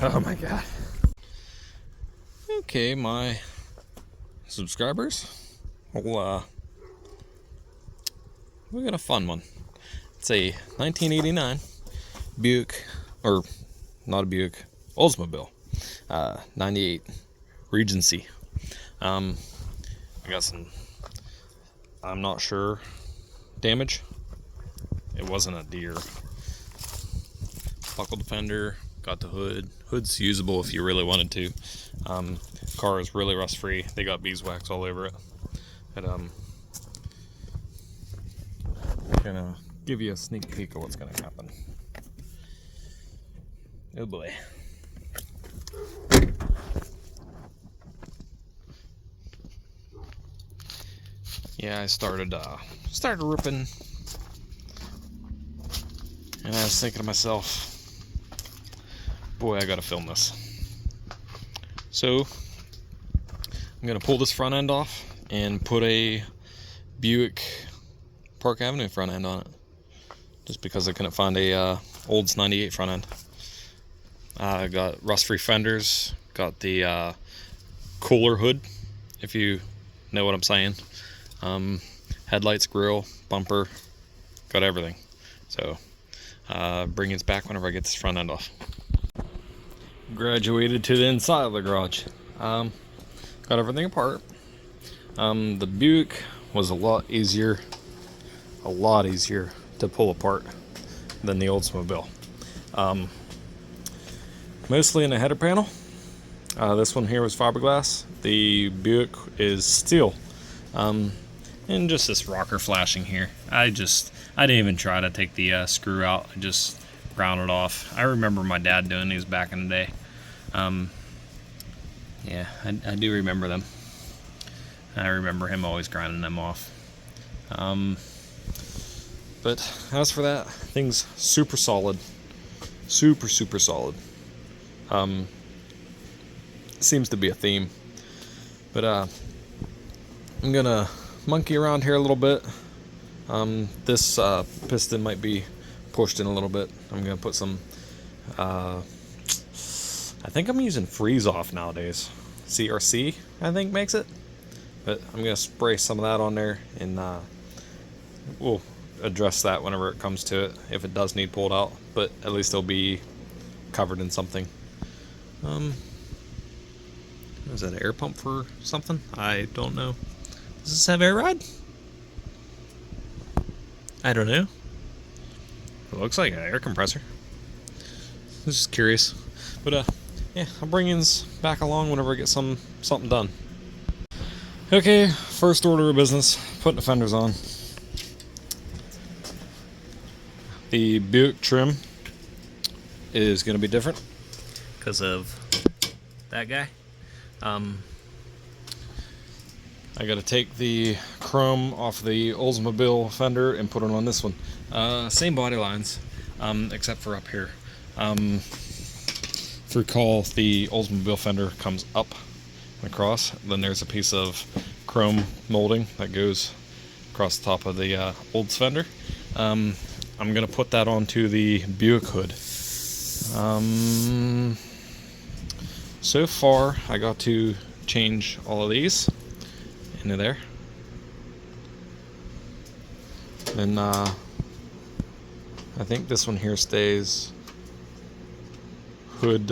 Oh my god. Okay, my subscribers. Well, we got a fun one. It's a 1989 Buick, or not a Buick, OldsmoBuick, 98 Regency. I got some, I'm not sure, damage. It wasn't a deer. Buckled the fender, got the hood. Hood's usable if you really wanted to. Car is really rust free. They got beeswax all over it. But gonna give you a sneak peek of what's gonna happen. Oh boy. Yeah, I started ripping, and I was thinking to myself, boy, I gotta film this. So I'm gonna pull this front end off and put a Buick Park Avenue front end on it, just because I couldn't find a Olds 98 front end. I got rust-free fenders, got the cooler hood, if you know what I'm saying. Headlights, grill, bumper, got everything. So bring it back whenever I get this front end off. Graduated to the inside of the garage. Got everything apart. The Buick was a lot easier to pull apart than the Oldsmobile. Mostly in the header panel. This one here was fiberglass. The Buick is steel. And just this rocker flashing here. I didn't even try to take the screw out. I just ground it off. I remember my dad doing these back in the day. Yeah, I do remember them. I remember him always grinding them off. But as for that, thing's super solid. Super solid. Seems to be a theme. But I'm gonna monkey around here a little bit. This piston might be pushed in a little bit. I'm gonna put some I think I'm using freeze off nowadays. CRC I think makes it, but I'm gonna spray some of that on there, and we'll address that whenever it comes to it, if it does need pulled out, but at least it'll be covered in something. Is that an air pump for something? I don't know. Does this have air ride? I don't know. It looks like an air compressor. I'm just curious. But yeah, I'll bring these back along whenever I get something done. Okay, first order of business, putting the fenders on. The Buick trim is going to be different because of that guy. I got to take the chrome off the Oldsmobile fender and put it on this one. Same body lines, except for up here. If you recall, the Oldsmobile fender comes up and across. Then there's a piece of chrome molding that goes across the top of the Olds fender. I'm going to put that onto the Buick hood. So far, I got to change all of these into there. And I think this one here stays hood,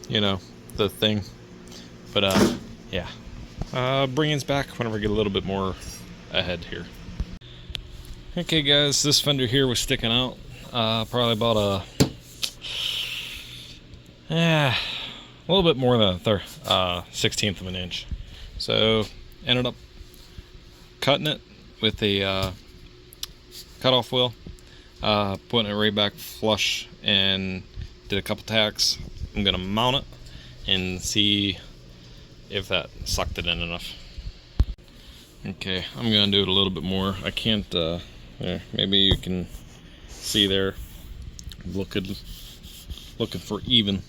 you know, the thing. But yeah, bring it back whenever I get a little bit more ahead here. Okay guys, this fender here was sticking out probably about a little bit more than a 1/16 of an inch. So ended up cutting it with a cutoff wheel, putting it right back flush, and did a couple tacks. I'm gonna mount it and see if that sucked it in enough. Okay, I'm gonna do it a little bit more. I can't yeah, maybe you can see there, looking for even.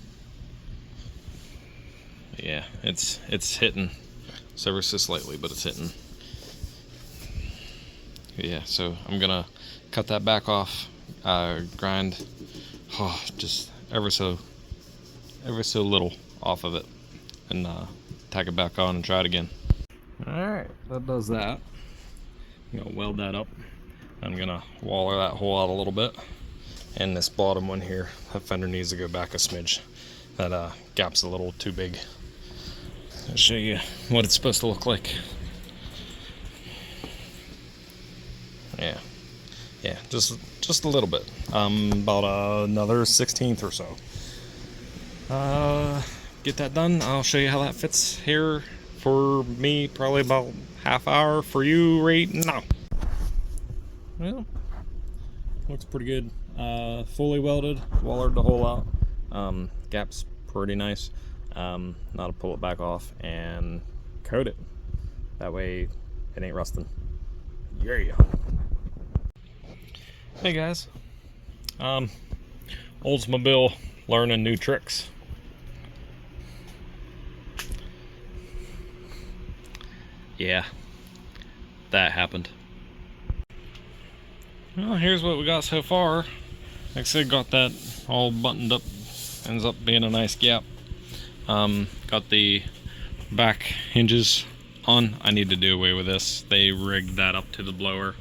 Yeah, it's hitting ever so slightly, but it's hitting. Yeah, so I'm gonna cut that back off, grind. Oh, just ever so little off of it, and tack it back on and try it again. Alright, that does that. I'm gonna weld that up. I'm gonna waller that hole out a little bit, and this bottom one here, that fender needs to go back a smidge. That gap's a little too big. I'll show you what it's supposed to look like. Yeah, just a little bit. About another 1/16 or so. Get that done. I'll show you how that fits here. For me, probably about half hour. For you, right now. Well, looks pretty good. Fully welded, wallered the hole out. Gap's pretty nice. Now to pull it back off and coat it. That way it ain't rusting. Yeah. Hey guys. OldsmoBuick learning new tricks. Yeah, that happened. Well, here's what we got so far. Like I said, got that all buttoned up. Ends up being a nice gap. Got the back hinges on. I need to do away with this. They rigged that up to the blower.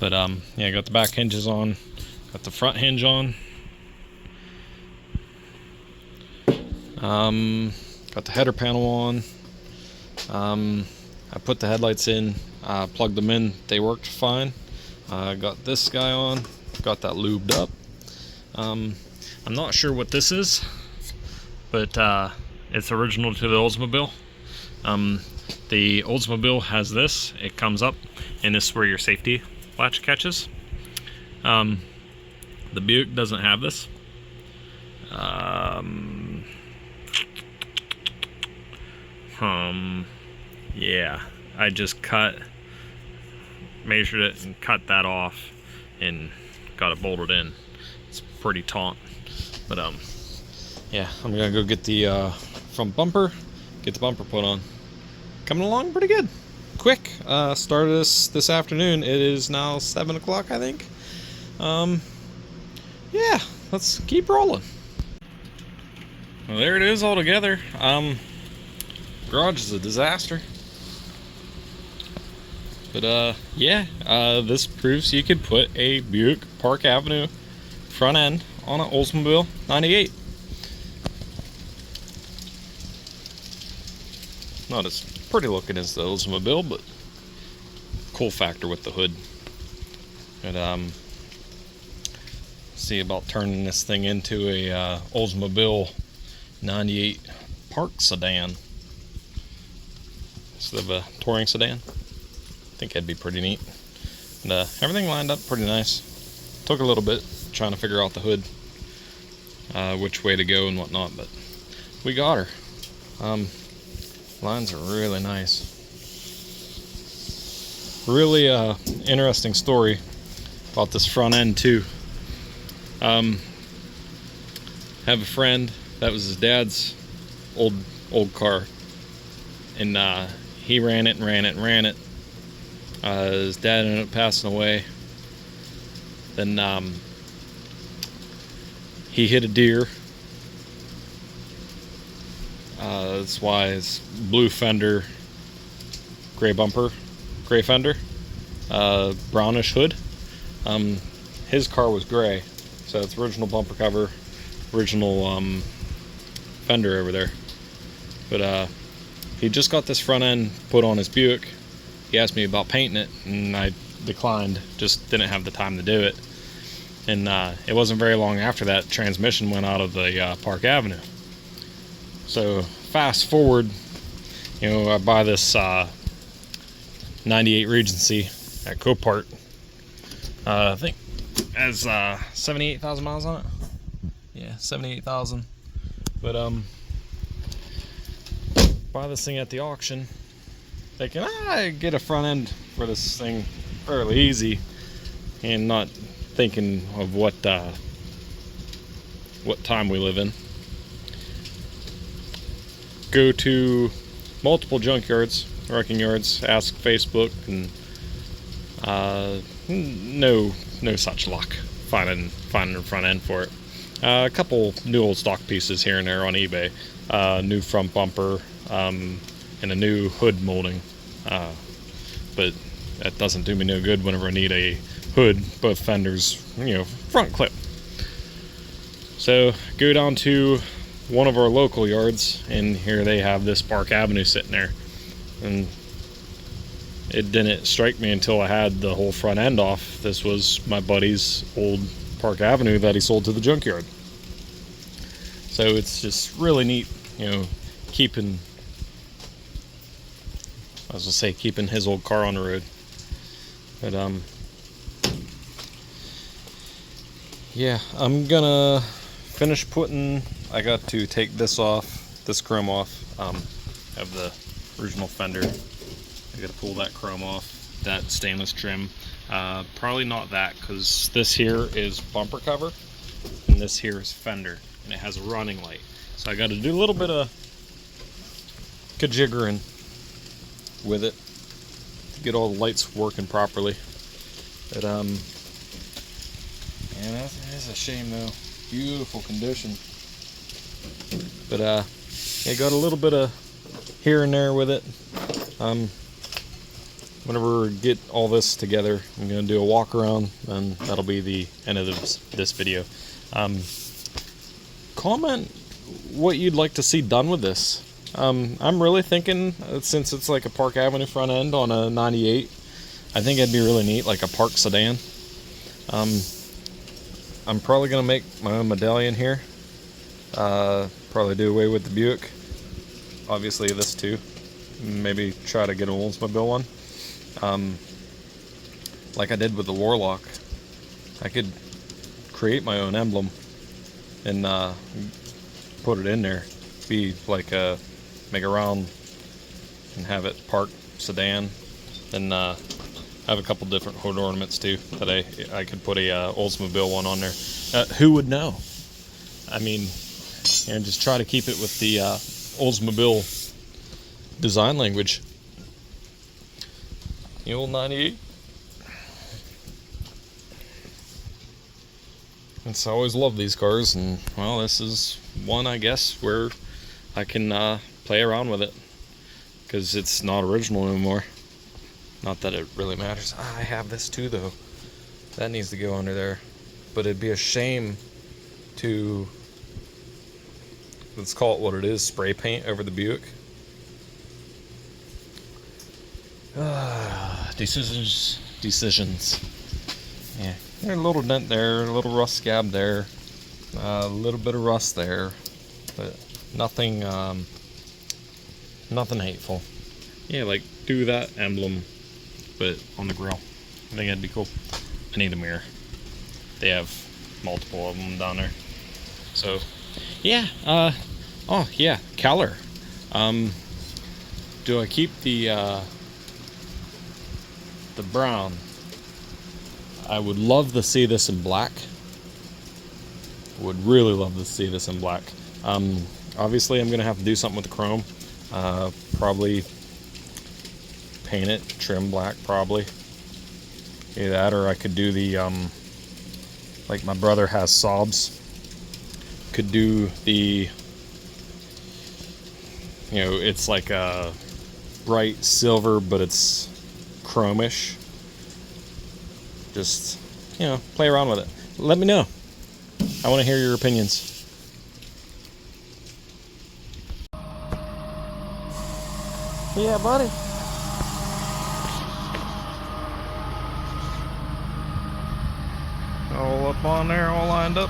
But yeah, got the back hinges on. Got the front hinge on. Got the header panel on. I put the headlights in, plugged them in. They worked fine. Got this guy on. Got that lubed up. I'm not sure what this is, but it's original to the OldsmoBuick. The OldsmoBuick has this. It comes up, and this is where your safety latch catches. The Buick doesn't have this. Yeah, I just measured it and cut that off and got it bolted in. It's pretty taut, but yeah, I'm gonna go get the front bumper, get the bumper put on. Coming along pretty good, quick. Started this afternoon. It is now 7 o'clock, I think. Yeah, let's keep rolling. Well, there it is all together. Garage is a disaster. But yeah, this proves you could put a Buick Park Avenue front end on an OldsmoBuick 98. Not as pretty looking as the OldsmoBuick, but cool factor with the hood. And see about turning this thing into a OldsmoBuick 98 Park sedan instead of a touring sedan. I think that'd be pretty neat. And everything lined up pretty nice. Took a little bit trying to figure out the hood, which way to go and whatnot, but we got her. Lines are really nice. Really interesting story about this front end too. Have a friend that was his dad's old car, and he ran it. His dad ended up passing away. Then he hit a deer. That's why his blue fender, gray bumper, gray fender, brownish hood. His car was gray, so it's original bumper cover, original fender over there. But he just got this front end put on his Buick. He asked me about painting it, and I declined. Just didn't have the time to do it. And it wasn't very long after that transmission went out of the Park Avenue. So fast forward, you know, I buy this 98 Regency at Copart. I think it has 78,000 miles on it. Yeah, 78,000. But buy this thing at the auction, thinking I get a front end for this thing fairly easy, and not thinking of what time we live in. Go to multiple junkyards, wrecking yards, ask Facebook, and no such luck finding a front end for it. A couple new old stock pieces here and there on eBay. New front bumper and a new hood molding. But that doesn't do me no good whenever I need a hood, both fenders, front clip. So go down to one of our local yards, and here they have this Park Avenue sitting there. And it didn't strike me until I had the whole front end off. This was my buddy's old Park Avenue that he sold to the junkyard. So it's just really neat, keeping his old car on the road. But yeah, I'm gonna finish putting. I got to take this chrome off of the original fender. I gotta pull that chrome off, that stainless trim. Probably not that, because this here is bumper cover and this here is fender, and it has a running light. So I gotta do a little bit of kajiggering with it to get all the lights working properly. But man, that's a shame though. Beautiful condition. But I got a little bit of here and there with it. Whenever we get all this together, I'm going to do a walk around, and that'll be the end of this video. Comment what you'd like to see done with this. I'm really thinking, since it's like a Park Avenue front end on a 98, I think it'd be really neat, like a park sedan. I'm probably going to make my own medallion here. Probably do away with the Buick. Obviously this too. Maybe try to get an Oldsmobile one. Like I did with the Warlock, I could create my own emblem and put it in there. Be like make a round and have it parked sedan, and have a couple different hood ornaments too that I could put a Oldsmobile one on there. Who would know? I mean, and just try to keep it with the Oldsmobile design language. The old 98. It's, I always loved these cars, and well, this is one, I guess, where I can play around with it, because it's not original anymore. Not that it really matters. I have this too though. That needs to go under there. But it'd be a shame to, let's call it what it is, spray paint over the Buick. Decisions. Yeah, there's a little dent there, a little rust scab there, a little bit of rust there, but nothing, nothing hateful. Yeah, like do that emblem, but on the grill. I think that'd be cool. I need a mirror. They have multiple of them down there. So, yeah. Oh yeah, color. Do I keep the brown? I would love to see this in black. Would really love to see this in black. Obviously I'm gonna have to do something with the chrome. Probably paint it, trim black probably. Either that, or I could do the like my brother has Saabs. Could do the, it's like a bright silver, but it's chromish. Just, play around with it. Let me know. I want to hear your opinions. Yeah, buddy. All up on there, all lined up.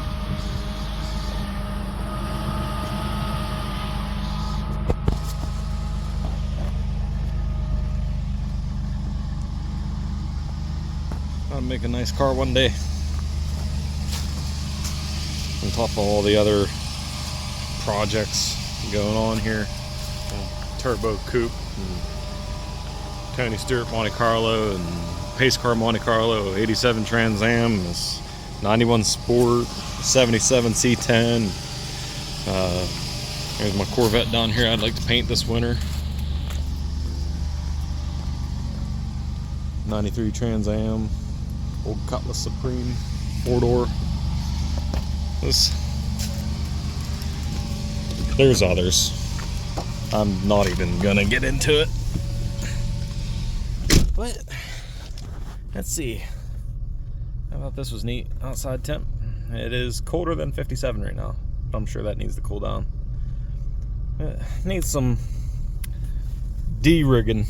I'll make a nice car one day. On top of all the other projects going on here. Turbo Coupe, and Tony Stewart Monte Carlo, and Pace Car Monte Carlo, 87 Trans Am, 91 Sport, 77 C10. There's my Corvette down here I'd like to paint this winter. 93 Trans Am, old Cutlass Supreme 4-door. This There's others. I'm not even gonna get into it. But let's see. How about this was neat? Outside temp. It is colder than 57 right now. I'm sure that needs to cool down. Needs some de-rigging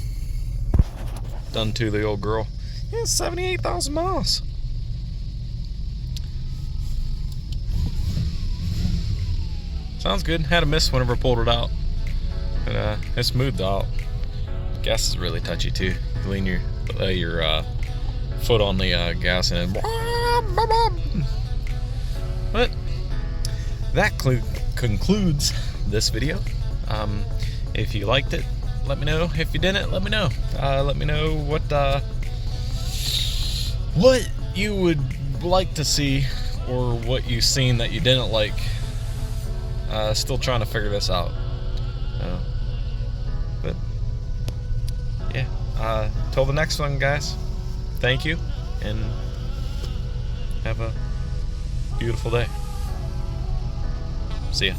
done to the old girl. Yeah, 78,000 miles. Sounds good. Had a miss whenever I pulled it out. But it smoothed out. Gas is really touchy too. You lean your foot on the gas and but that concludes this video. If you liked it, let me know. If you didn't, let me know. Let me know what you would like to see, or what you've seen that you didn't like. Still trying to figure this out. But yeah, till the next one, guys. Thank you, and have a beautiful day. See ya.